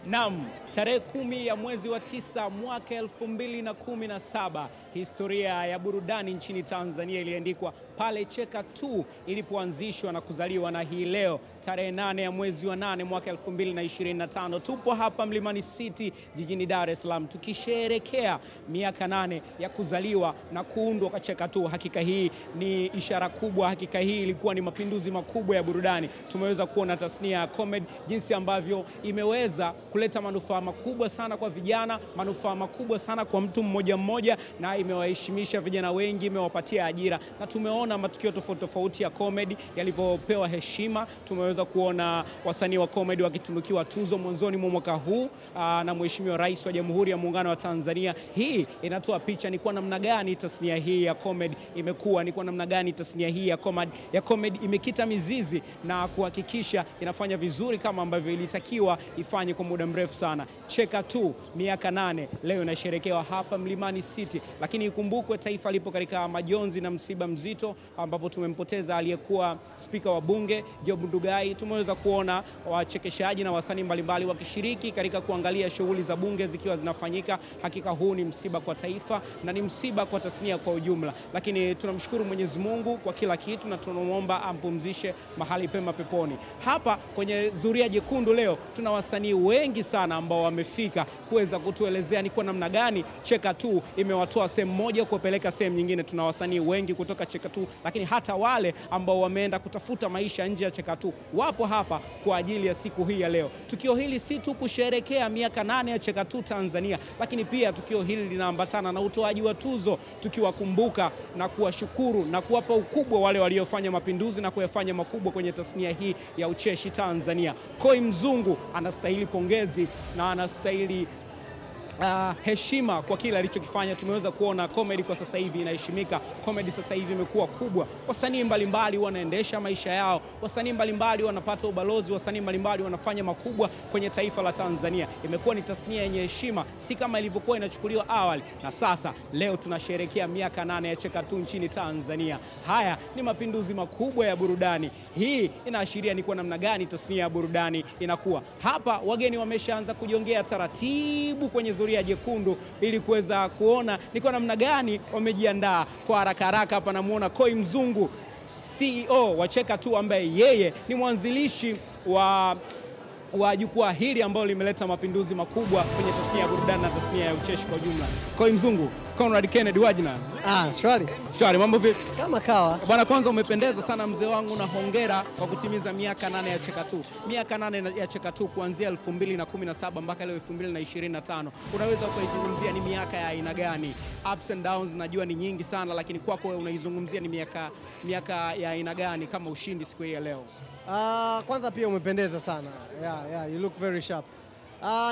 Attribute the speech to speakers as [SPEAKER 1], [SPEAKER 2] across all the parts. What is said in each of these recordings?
[SPEAKER 1] Naam, tarehe 10 ya mwezi wa 9 mwaka 2017, historia ya burudani nchini Tanzania iliandikwa pale Cheka 2 ilipoanzishwa na kuzaliwa, na hii leo tarehe 8 ya mwezi wa 8 mwaka 2025 tupo hapa Mlimani City jijini Dar es Salaam tukisherehekea miaka 8 ya kuzaliwa na kuundwa kwa Cheka 2. Hakika hii ni ishara kubwa, hakika hii ilikuwa ni mapinduzi makubwa ya burudani. Tumeweza kuona tasnia ya comedy jinsi ambavyo imeweza kuleta manufaa makubwa sana kwa vijana, manufaa makubwa sana kwa mtu mmoja mmoja, na imewaheshimisha vijana wengi, imewapatia ajira, na tumeona matukio tofauti tofauti ya comedy yalipopewa heshima. Tumeweza kuona wasanii wa comedy wakitunukiwa tuzo mwanzoni mwa mwaka huu na Mheshimiwa Rais wa Jamhuri ya Muungano wa Tanzania. Hii inatoa picha ni kwa namna gani tasnia hii ya comedy imekuwa, ni kwa namna gani tasnia hii ya comedy imekita mizizi na kuhakikisha inafanya vizuri kama ambavyo ilitakiwa ifanye kwa muda mrefu sana. Cheka 2 miaka 8 leo inasherekewa hapa Mlimani City, lakini ikumbukwe taifa lipo katika majonzi na msiba mzito ambapo tumempoteza aliyekuwa spika wa bunge Job Ndugai. Tumeweza kuona wachekeshaji na wasanii mbalimbali wakishiriki katika kuangalia shughuli za bunge zikiwa zinafanyika. Hakika huu ni msiba kwa taifa na ni msiba kwa tasnia kwa ujumla, lakini tunamshukuru Mwenyezi Mungu kwa kila kitu na tunamwomba ampumzishe mahali pema peponi. Hapa kwenye Zuria Jekundu leo tuna wasanii wengi sana ambao wamefika kuweza kutuelezea ni kwa namna gani Cheka 2 imewatoa sehemu moja kuwapeleka sehemu nyingine. Tuna wasanii wengi kutoka Cheka 2, lakini hata wale ambao wameenda kutafuta maisha nje ya Cheka 2 wapo hapa kwa ajili ya siku hii ya leo. Tukio hili si tu kusherehekea miaka 8 ya Cheka 2 Tanzania, lakini pia tukio hili linaambatana na utoaji wa tuzo, tukiwakumbuka na kuwashukuru na kuwapa ukubwa wale waliofanya mapinduzi na kuyafanya makubwa kwenye tasnia hii ya ucheshi Tanzania. Koi Mzungu anastahili pongezi na anastahili heshima kwa kila alichokifanya. Tumeweza kuona comedy kwa sasa hivi inaheshimika, comedy sasa hivi imekuwa kubwa. Wasanii mbalimbali wanaendesha maisha yao, wasanii mbalimbali wanapata ubalozi, wasanii mbalimbali wanafanya makubwa kwenye taifa la Tanzania. Imekuwa ni tasnia yenye heshima, si kama ilivyokuwa inachukuliwa awali. Na sasa leo tunasherehekea miaka 8 ya Cheka 2 nchini Tanzania. Haya ni mapinduzi makubwa ya burudani. Hii inaashiria ni kwa namna gani tasnia ya burudani inakuwa. Hapa wageni wameshaanza kujongea taratibu kwenye Zuria Jekundu ili kuweza kuona ni kwa namna gani wamejiandaa. Kwa haraka haraka hapa namuona Koi Mzungu, CEO wa Cheka 2, ambaye yeye ni mwanzilishi wa jukwaa hili ambalo limeleta mapinduzi makubwa kwenye tasnia ya burudani na tasnia ya ucheshi kwa jumla. Koi Mzungu, Conrad Kennedy wajina.
[SPEAKER 2] Shwari.
[SPEAKER 1] Shwari, mambo vipi?
[SPEAKER 2] Kama kawa.
[SPEAKER 1] Bwana, kwanza umependeza sana mzee wangu, na hongera kwa kutimiza miaka 8 ya Cheka 2. Miaka 8 ya Cheka 2 kuanzia 2017 mpaka leo 2025. Unaweza kuizungumzia ni miaka ya aina gani? Ups and downs najua ni nyingi sana, lakini kwako wewe unaizungumzia ni miaka ya aina gani kama ushindi siku hii ya leo?
[SPEAKER 2] Kwanza pia umependeza sana. Yeah, you look very sharp.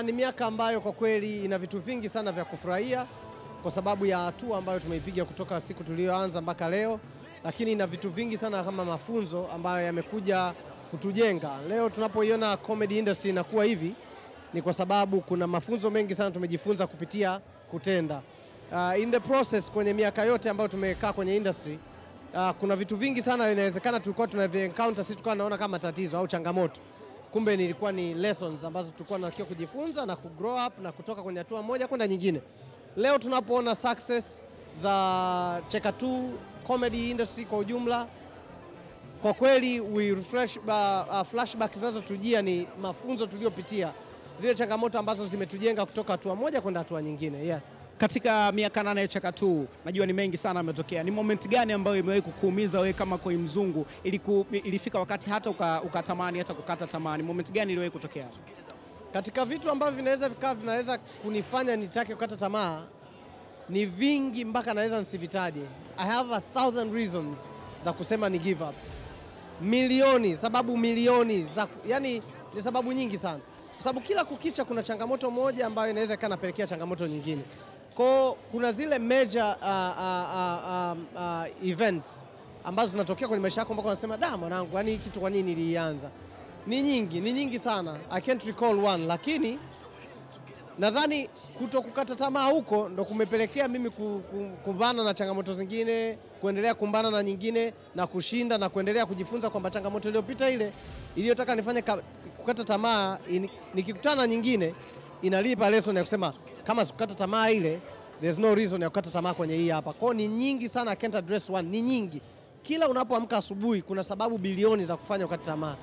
[SPEAKER 2] Ni miaka ambayo kwa kweli ina vitu vingi sana vya kufurahia kwa sababu ya hatua ambayo tumeipiga kutoka siku tuliyoanza mpaka leo, lakini ina vitu vingi sana kama mafunzo ambayo yamekuja kutujenga. Leo tunapoiona comedy industry inakuwa hivi ni kwa sababu kuna mafunzo mengi sana tumejifunza kupitia kutenda. In the process kwenye miaka yote ambayo tumekaa kwenye industry, kuna vitu vingi sana inawezekana tulikuwa tunavyo-encounter, sisi tulikuwa tunaona kama tatizo au changamoto. Kumbe nilikuwa ni lessons ambazo tulikuwa tunatakiwa kujifunza na kugrow up na kutoka kwenye hatua moja kwenda nyingine. Leo tunapoona success za Cheka 2 comedy industry kwa ujumla, kwa kweli flashback zinazotujia ni mafunzo tuliyopitia, zile changamoto ambazo zimetujenga kutoka hatua moja kwenda hatua nyingine. Yes.
[SPEAKER 1] Katika miaka 8 ya Cheka 2 najua ni mengi sana yametokea. Ni moment gani ambayo imewahi kukuumiza wewe kama Koi Mzungu, ilifika wakati hata ukatamani hata kukata tamani? Moment gani iliwahi kutokea?
[SPEAKER 2] Katika vitu ambavyo vinaweza kunifanya nitake kukata tamaa ni vingi mpaka naweza nisivitaje. I have 1,000 reasons za kusema ni give up. Sababu milioni yani ni sababu nyingi sana. Kwa sababu kila kukicha kuna changamoto moja ambayo inaweza kanapelekea changamoto nyingine. Kuna zile major events ambazo zinatokea kwenye maisha yako mpaka unasema da mwanangu, yani kitu kwa nini ilianza? Ni nyingi sana. I can't recall one, lakini nadhani kutokukata tamaa huko ndo kumepelekea mimi kumbana na changamoto zingine, kuendelea kumbana na nyingine na kushinda na kuendelea kujifunza kwamba changamoto iliyopita ile iliyotaka nifanye kukata tamaa nikikutana nyingine inalipa lesson ya kusema kama sikukata tamaa ile, there's no reason ya kukata tamaa kwenye hii hapa. Kwa ni nyingi sana, I can't address one, ni nyingi. Kila unapoamka asubuhi kuna sababu bilioni za kufanya ukata tamaa.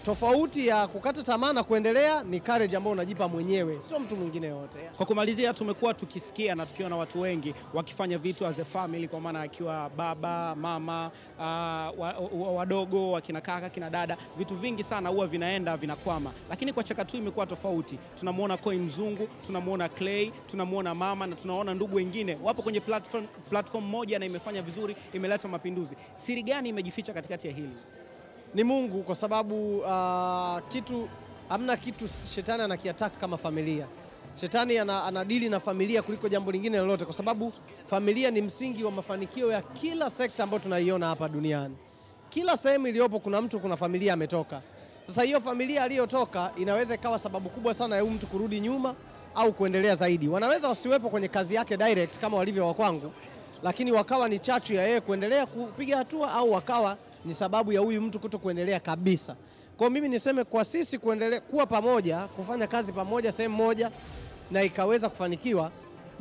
[SPEAKER 2] Tofauti ya kukata tamaa na kuendelea ni courage ambayo unajipa mwenyewe, sio mtu mwingine yote.
[SPEAKER 1] Kwa kumalizia, tumekuwa tukisikia na tukiona watu wengi wakifanya vitu as a family, kwa maana akiwa baba, mama, wadogo, wakina kaka, kina dada, vitu vingi sana huwa vinaenda vinakwama. Lakini kwa Cheka Tu imekuwa tofauti. Tunamuona Koi Mzungu, tunamuona Clay, tunamuona mama na tunaona ndugu wengine wapo kwenye platform moja na imefanya vizuri, imeleta mapinduzi. Siri gani imejificha katikati ya hili?
[SPEAKER 2] Ni Mungu, kwa sababu hamna kitu shetani anakiataka kama familia. Shetani anadili na familia kuliko jambo lingine lolote, kwa sababu familia ni msingi wa mafanikio ya kila sekta ambayo tunaiona hapa duniani. Kila sehemu iliyopo kuna familia ametoka. Sasa hiyo familia aliyotoka inaweza ikawa sababu kubwa sana ya huyu mtu kurudi nyuma au kuendelea zaidi. Wanaweza wasiwepo kwenye kazi yake direct kama walivyo wa kwangu, lakini wakawa ni chachu ya yeye kuendelea kupiga hatua, au wakawa ni sababu ya huyu mtu kuto kuendelea kabisa. Kwa mimi niseme kwa sisi kuendelea kuwa pamoja, kufanya kazi pamoja sehemu moja na ikaweza kufanikiwa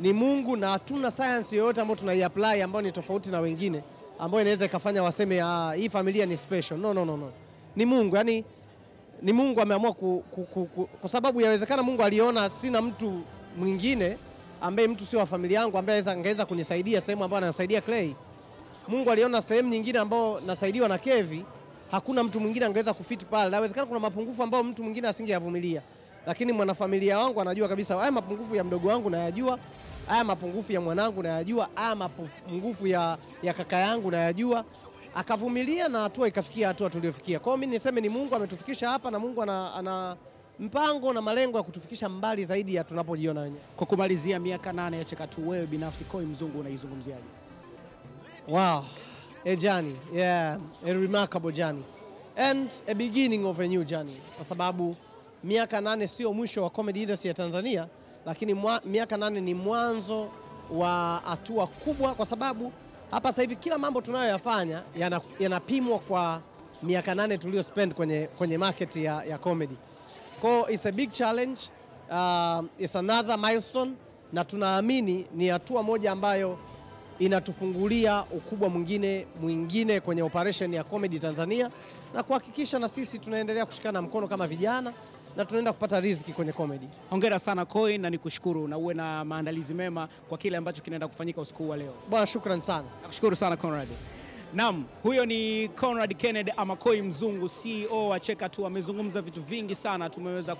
[SPEAKER 2] ni Mungu, na hatuna science yoyote ambayo tunaiapply ambayo ni tofauti na wengine ambayo inaweza ikafanya waseme hii familia ni special. No. Ni Mungu, yani ni Mungu ameamua kwa sababu yawezekana Mungu aliona sina mtu mwingine ambaye mtu sio wa familia yangu ambaye angeweza kunisaidia sehemu ambayo anasaidia Clay. Mungu aliona sehemu nyingine ambayo nasaidiwa na Kevi, hakuna mtu mwingine angeweza kufiti pale. Inawezekana kuna mapungufu ambayo mtu mwingine asingeyavumilia, lakini mwanafamilia wangu anajua kabisa haya mapungufu ya mdogo wangu nayajua, haya mapungufu ya mwanangu nayajua, haya mapungufu ya kaka yangu nayajua, akavumilia na hatua ikafikia hatua tuliofikia. Kwa hiyo mimi niseme ni Mungu ametufikisha hapa, na Mungu ana mpango na malengo ya kutufikisha mbali zaidi ya tunapojiona wenyewe.
[SPEAKER 1] Kwa kumalizia, miaka 8 ya Cheka Tu, wewe binafsi Koi Mzungu unaizungumziaje?
[SPEAKER 2] Wow, a journey, yeah, a remarkable journey and a beginning of a new journey, kwa sababu miaka 8 sio mwisho wa comedy industry ya Tanzania, lakini miaka 8 ni mwanzo wa hatua kubwa, kwa sababu hapa sasa hivi kila mambo tunayoyafanya yanapimwa kwa miaka 8 tulio spend kwenye market ya comedy. So it's a big challenge, it's another milestone, na tunaamini ni hatua moja ambayo inatufungulia ukubwa mwingine kwenye operation ya comedy Tanzania, na kuhakikisha na sisi tunaendelea kushikana mkono kama vijana na tunaenda kupata riziki kwenye comedy.
[SPEAKER 1] Hongera sana Koi, na nikushukuru, na uwe na maandalizi mema kwa kile ambacho kinaenda kufanyika usiku wa leo.
[SPEAKER 2] Bwana, shukrani sana.
[SPEAKER 1] Nakushukuru sana Conrad. Naam, huyo ni Conrad Kennedy ama Koi Mzungu, CEO wa Cheka Tu. Amezungumza vitu vingi sana, tumeweza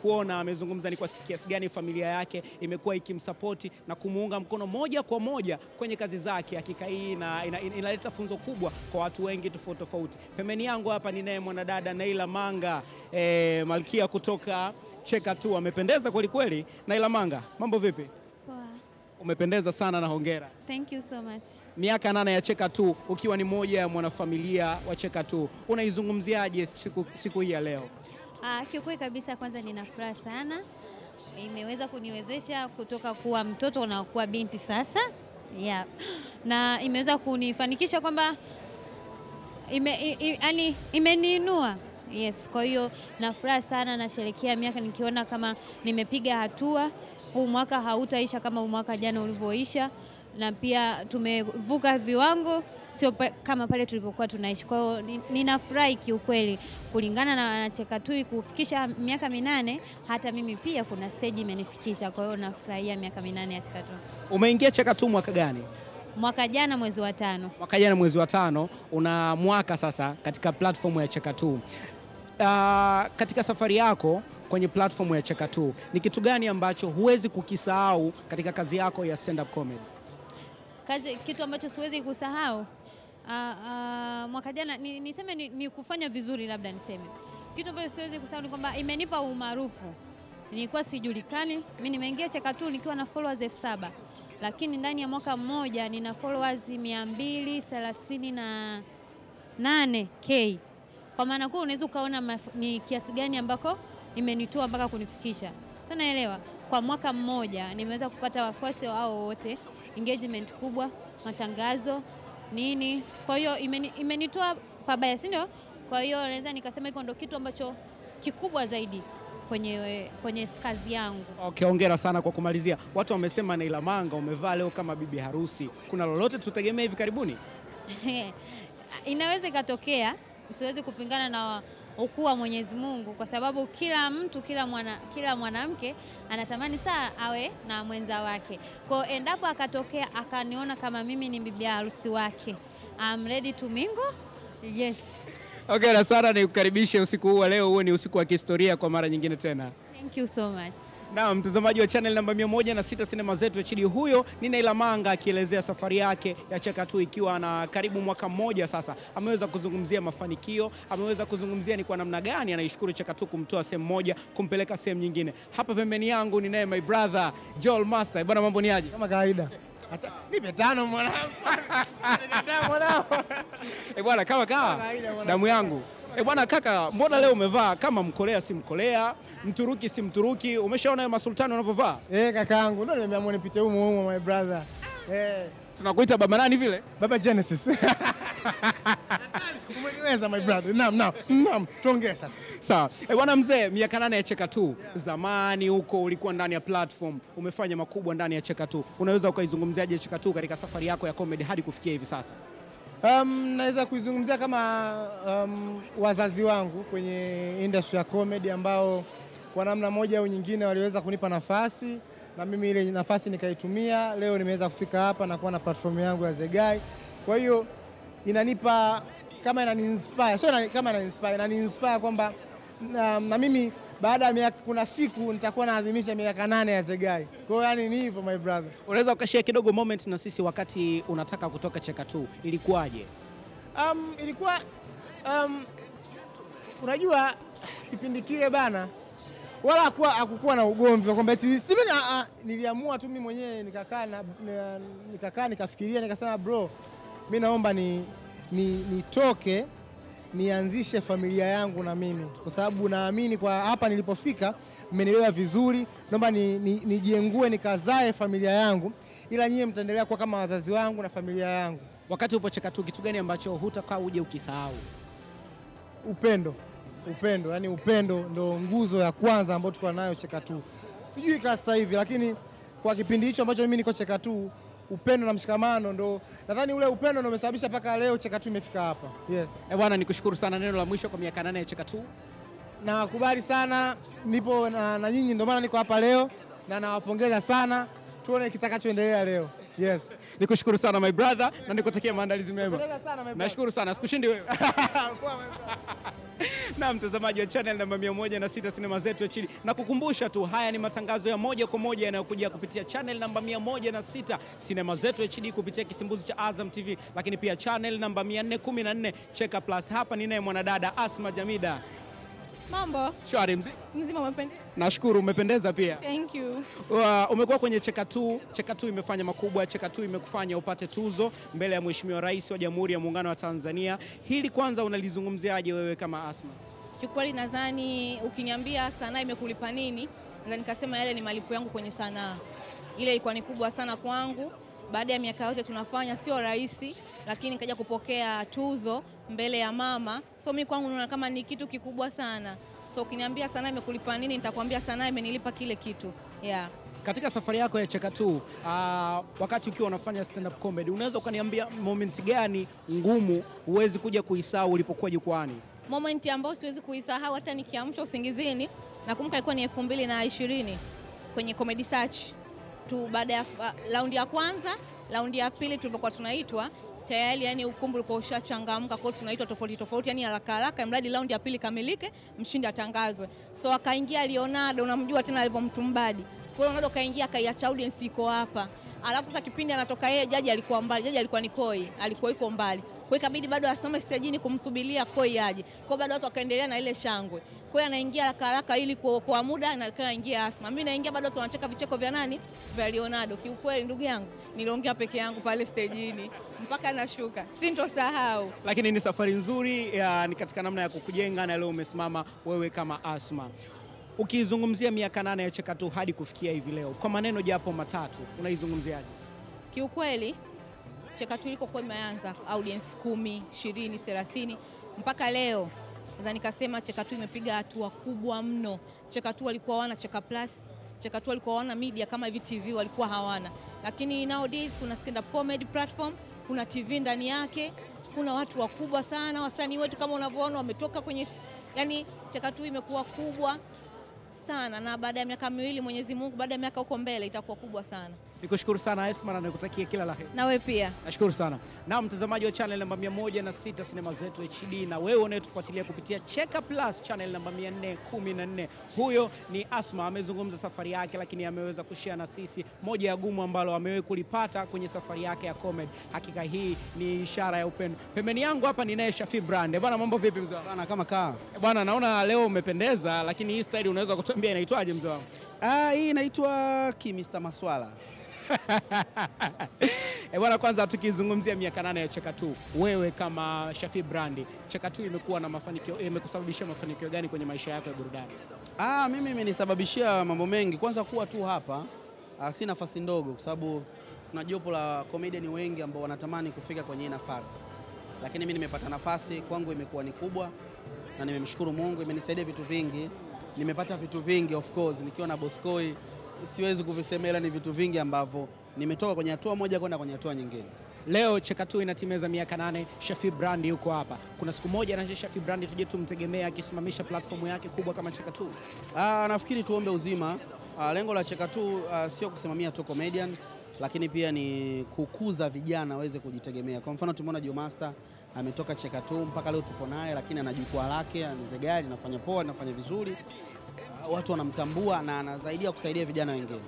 [SPEAKER 1] kuona amezungumza ni kwa kiasi gani familia yake imekuwa ikimsapoti na kumuunga mkono moja kwa moja kwenye kazi zake. Hakika hii inaleta funzo kubwa kwa watu wengi tofauti. Pembeni yangu hapa ni naye mwanadada Naila Manga, malkia kutoka Cheka Tu. Amependeza kweli kweli. Naila Manga, mambo vipi? Umependeza sana na hongera.
[SPEAKER 3] Thank you so much.
[SPEAKER 1] Miaka 8 ya Cheka Tu, ukiwa ni moja ya mwanafamilia wa Cheka Tu, unaizungumziaje siku hii ya leo?
[SPEAKER 3] Kiukweli kabisa, kwanza nina furaha sana. Imeweza kuniwezesha kutoka kuwa mtoto na kuwa binti sasa. Yeah. Na imeweza kunifanikisha kwamba imeniinua. Yes, kwa hiyo na furaha sana, nasherehekea miaka nikiona kama nimepiga hatua. Huu mwaka hautaisha kama mwaka jana ulivyoisha, na pia tumevuka viwango, sio kama pale tulipokuwa tunaishi. Kwa hiyo ninafurahi kiukweli kulingana na Cheka Tu kufikisha miaka 8, hata mimi pia kuna stage imenifikisha. Kwa hiyo nafurahia miaka 8 ya Cheka Tu.
[SPEAKER 1] Umeingia Cheka Tu mwaka gani?
[SPEAKER 3] Mwaka jana mwezi wa 5.
[SPEAKER 1] Mwaka jana mwezi wa 5, una mwaka sasa katika platform ya Cheka Tu. Katika safari yako kwenye platform ya Cheka Tu, ni kitu gani ambacho huwezi kukisahau katika kazi yako ya stand up comedy?
[SPEAKER 3] Kitu ambacho siwezi kusahau mwaka jana niseme ni kufanya vizuri, labda niseme. Kitu ambacho siwezi kusahau ni kwamba imenipa umaarufu. Nilikuwa sijulikani, mimi nimeingia Cheka Tu nikiwa na followers 7,000, lakini ndani ya mwaka mmoja nina followers 238K. Kwa maana kwa unaweza ukaona ni kiasi gani ambako imenitoa mpaka kunifikisha. Tunaelewa, kwa mwaka mmoja nimeweza kupata wafuasi wao wote, engagement kubwa, matangazo, nini. Kwa hiyo imenitoa pabaya, si ndio? Kwa hiyo naweza nikasema iko ndio kitu ambacho kikubwa zaidi kwenye kazi yangu.
[SPEAKER 1] Okay, hongera sana. Kwa kumalizia, watu wamesema Naila Manga umevaa leo kama bibi harusi. Kuna lolote tutegemea hivi karibuni?
[SPEAKER 3] Inaweza ikatokea, siwezi kupingana na ukuu wa Mwenyezi Mungu, kwa sababu kila mtu, kila mwanamke anatamani saa awe na mwenza wake. Kwa endapo akatokea akaniona kama mimi ni bibi harusi wake, I'm ready to mingle. Yes.
[SPEAKER 1] Okay, na Sara, nikukaribishe usiku huu wa leo. Huo ni usiku wa kihistoria kwa mara nyingine tena.
[SPEAKER 3] Thank you so much.
[SPEAKER 1] Na mtazamaji wa channel namba 106 Sinema Zetu HD, huyo ni Naila Manga akielezea safari yake ya Cheka Tu ikiwa na karibu mwaka mmoja sasa. Ameweza kuzungumzia mafanikio, ameweza kuzungumzia ni kwa namna gani anaishukuru Cheka Tu kumtoa sehemu moja kumpeleka sehemu nyingine. Hapa pembeni yangu ni naye my brother Joel Master. Bwana, mambo ni aje?
[SPEAKER 2] Kama kawaida.
[SPEAKER 4] Hata nipe tano mwanangu.
[SPEAKER 1] Bwana, kama damu yangu. Bwana kaka, mbona leo umevaa kama Mkorea si Mkorea, Mturuki si Mturuki? Umeshaona masultani wanavyovaa?
[SPEAKER 4] Kakaangu, ndio nimeamua nipite humo my brother.
[SPEAKER 1] Tunakuita baba nani vile?
[SPEAKER 4] Baba Genesis. Sikumweleza my brother. Naam, tuongee sasa.
[SPEAKER 1] Sawa. Bwana mzee, miaka 8 ya Cheka Tu. Zamani huko ulikuwa ndani ya platform, umefanya makubwa ndani ya Cheka Tu. Unaweza ukaizungumziaje Cheka Tu katika safari yako ya comedy hadi kufikia hivi sasa?
[SPEAKER 4] Naweza kuizungumzia kama wazazi wangu kwenye industry ya comedy ambao kwa namna moja au nyingine waliweza kunipa nafasi na mimi ile nafasi nikaitumia. Leo nimeweza kufika hapa na kuwa na platform yangu ya The Guy. Kwa hiyo inanipa kama inani-inspire, inani-inspire kwamba na mimi baada ya miaka kuna siku nitakuwa naadhimisha miaka 8 ya The Guy. Kwa hiyo yani ni hivyo my brother.
[SPEAKER 1] Unaweza ukashare kidogo moment na sisi wakati unataka kutoka Cheka Tu, ilikuwaje?
[SPEAKER 4] Ilikuwa unajua kipindi kile bana wala hakukuwa na ugomvi kwamba eti niliamua tu mimi mwenyewe nikakaa nikafikiria nikasema bro, mimi naomba nitoke nianzishe familia yangu na mimi, kwa sababu naamini kwa hapa nilipofika mmenielewa vizuri. Naomba nijiengue nikazae familia yangu, ila nyie mtaendelea kuwa kama wazazi wangu na familia yangu.
[SPEAKER 1] Wakati upo Cheka Tu, kitu gani ambacho hutakaa uje ukisahau?
[SPEAKER 4] Upendo. Yani upendo ndo nguzo ya kwanza ambayo tuko nayo Cheka Tu. Sijui kwa sasa hivi, lakini kwa kipindi hicho ambacho mimi niko Cheka Tu, upendo na mshikamano ndo nadhani ule upendo ndio umesababisha mpaka leo Cheka Tu imefika hapa. Yes.
[SPEAKER 1] Bwana, nikushukuru sana. Neno la mwisho kwa miaka 8 ya Cheka Tu?
[SPEAKER 4] Nawakubali sana, nipo na nyinyi ndio maana niko hapa leo na nawapongeza sana. Tuone kitakachoendelea leo. Yes.
[SPEAKER 1] Nikushukuru sana my brother na nikutakia maandalizi mema. Nashukuru sana, sikushindi wewe. Na mtazamaji wa channel namba 106 Sinema Zetu HD, na kukumbusha tu haya ni matangazo ya moja kwa moja yanayokuja kupitia channel namba 106 Sinema Zetu HD kupitia kisimbuzi cha Azam TV, lakini pia channel namba 414 Cheka Plus. Hapa ni naye mwanadada Asma Jamida.
[SPEAKER 5] Mambo?
[SPEAKER 1] Shwari
[SPEAKER 5] mzima, umependeza?
[SPEAKER 1] Nashukuru, umependeza pia.
[SPEAKER 5] Thank you.
[SPEAKER 1] Umekuwa kwenye Cheka Tu. Cheka Tu imefanya makubwa. Cheka Tu imekufanya upate tuzo mbele ya Mheshimiwa Rais wa Jamhuri ya Muungano wa Tanzania. Hili kwanza unalizungumziaje wewe kama Asma?
[SPEAKER 5] Kiukweli nadhani ukiniambia sanaa imekulipa nini, na nikasema yale ni malipo yangu kwenye sanaa. Ile ilikuwa ni kubwa sana kwangu. Baada ya miaka yote tunafanya, sio rahisi, lakini nikaja kupokea tuzo mbele ya mama. So mimi kwangu naona kama ni kitu kikubwa sana. So ukiniambia sanaa imekulipa nini, nitakwambia sanaa imenilipa kile kitu. Yeah.
[SPEAKER 1] Katika safari yako ya Cheka Tu, wakati ukiwa unafanya stand up comedy, unaweza ukaniambia moment gani ngumu huwezi kuja kuisahau ulipokuwa jukwani?
[SPEAKER 5] Moment ambayo siwezi kuisahau hata nikiamsha usingizini, nakumbuka ilikuwa ni 2020 kwenye Comedy Search tu. Baada ya raundi ya kwanza, raundi ya pili tulivyokuwa tunaitwa tayari, yani ukumbi ulikuwa ushachangamka, kwa tunaitwa tofauti, yani haraka mradi raundi ya pili kamilike, mshindi atangazwe. So akaingia Leonardo, unamjua tena alivyomtumbadi. Kwa hiyo Leonardo kaingia akaiacha audience iko hapa. Alafu sasa kipindi anatoka yeye, jaji alikuwa mbali, jaji alikuwa ni Koi, alikuwa yuko mbali. Kwa hiyo ikabidi bado asimame stage kumsubiria Koi aje. Kwa hiyo bado watu wakaendelea na ile shangwe. Kwa hiyo anaingia haraka ili kwa muda, na akaingia Asma. Mimi naingia bado tunacheka vicheko vya nani? Vya Leonardo. Kiukweli ndugu yangu, niliongea peke yangu pale stage mpaka nashuka. Sintosahau.
[SPEAKER 1] Lakini ni safari nzuri ni katika namna ya kukujenga, na leo umesimama wewe kama Asma. Ukizungumzia miaka 8 ya Cheka Tu hadi kufikia hivi leo, kwa maneno japo matatu, unaizungumziaje?
[SPEAKER 5] Kiukweli Cheka Tu ilikokuwa imeanza audience 10, 20, 30 mpaka leo Naweza nikasema Cheka 2 imepiga hatua kubwa mno. Cheka 2 walikuwa hawana Cheka Plus, Cheka 2 walikuwa hawana media kama hivi TV walikuwa hawana. Lakini nowadays kuna stand up comedy platform, kuna TV ndani yake, kuna watu wakubwa sana, wasanii wetu kama unavyoona wametoka kwenye, yani Cheka 2 imekuwa kubwa sana, na baada ya miaka miwili Mwenyezi Mungu, baada ya miaka huko mbele itakuwa kubwa sana.
[SPEAKER 1] Nikushukuru sana Esma na nikutakia kila la heri.
[SPEAKER 5] Na wewe pia.
[SPEAKER 1] Nashukuru sana. Na mtazamaji wa channel namba 106 Sinema Zetu HD, na wewe unayetufuatilia kupitia Cheka Plus channel namba 414. Huyo ni Asma, amezungumza safari yake, lakini ameweza kushare na sisi moja ya gumu ambalo amewahi kulipata kwenye safari yake ya comedy. Hakika hii ni ishara ya upendo. Pembeni yangu hapa ninaye Shafi Brand. Bwana, mambo vipi mzee wangu?
[SPEAKER 6] Bwana, kama kaa.
[SPEAKER 1] Bwana, naona leo umependeza, lakini hii style unaweza kutuambia inaitwaje mzee wangu?
[SPEAKER 6] Hii inaitwa Mr. Maswala.
[SPEAKER 1] Bwana, kwanza tukizungumzia miaka 8 ya Cheka 2, wewe kama Shafi Brand, Cheka 2 imekuwa na mafanikio, imekusababishia mafanikio gani kwenye maisha yako ya burudani?
[SPEAKER 6] Mimi imenisababishia mambo mengi. Kwanza kuwa tu hapa, si nafasi ndogo, kwa sababu kuna jopo la comedian wengi ambao wanatamani kufika kwenye hii nafasi, lakini mimi nimepata nafasi, kwangu imekuwa ni kubwa, na nimemshukuru Mungu, imenisaidia vitu vingi. Nimepata vitu vingi, of course, nikiwa na Boskoi siwezi kuvisemela, ni vitu vingi ambavyo nimetoka kwenye hatua moja kwenda kwenye hatua nyingine.
[SPEAKER 1] Leo Cheka 2 inatimiza miaka 8, Shafi Brand yuko hapa. Kuna siku moja na Shafi Brand tuje tumtegemea akisimamisha platform yake kubwa kama Cheka 2?
[SPEAKER 6] Nafikiri tuombe uzima. Lengo la Cheka 2 sio kusimamia tu comedian, lakini pia ni kukuza vijana waweze kujitegemea. Kwa mfano tumeona Joe Master ametoka Cheka 2 mpaka leo tupo naye, lakini ana jukwaa lake, anazegari, anafanya poa, anafanya vizuri. Watu wanamtambua na anasaidia kusaidia vijana wengine.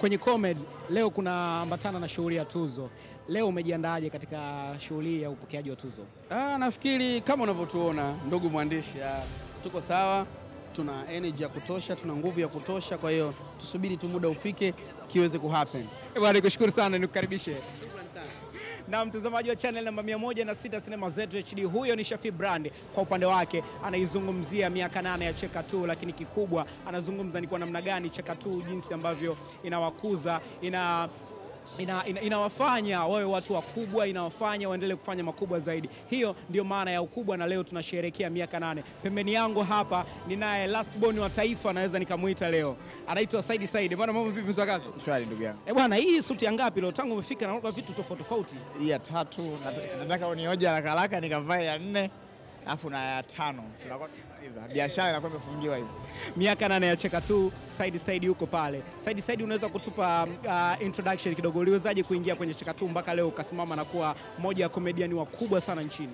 [SPEAKER 1] Kwenye comedy leo kuna ambatana na shughuli ya tuzo. Leo umejiandaaje katika shughuli ya upokeaji wa tuzo?
[SPEAKER 6] Nafikiri kama unavyotuona ndugu mwandishi, tuko sawa, tuna energy ya kutosha, tuna nguvu ya kutosha, kwa hiyo tusubiri tu muda ufike kiweze kuhappen.
[SPEAKER 1] Bwana, nikushukuru sana, nikukaribishe. Na mtazamaji wa channel namba 106 Sinema Zetu HD, huyo ni Shafi Brand. Kwa upande wake anaizungumzia miaka 8 ya Cheka 2, lakini kikubwa anazungumza ni kwa namna gani Cheka 2 jinsi ambavyo inawakuza, inawafanya wawe watu wakubwa, inawafanya waendelee kufanya makubwa zaidi. Hiyo ndio maana ya ukubwa, na leo tunasherehekea miaka 8. Pembeni yangu hapa ninaye last born wa taifa, naweza nikamuita leo. Anaitwa Saidi Said. Bwana, mambo vipi mzakato?
[SPEAKER 7] Shwari ndugu yangu.
[SPEAKER 1] Bwana, hii suti ya ngapi leo? Tangu umefika naona vitu tofauti tofauti.
[SPEAKER 7] Hii ya 3, nataka unioje haraka haraka nikavae ya 4, alafu na ya 5. Tunakuwa tumemaliza. Biashara inakuwa imefungiwa hivi.
[SPEAKER 1] Miaka 8 ya Cheka 2, Saidi yuko pale. Saidi, unaweza kutupa introduction kidogo, uliwezaje kuingia kwenye Cheka 2 mpaka leo ukasimama na kuwa moja ya comedian wakubwa sana nchini?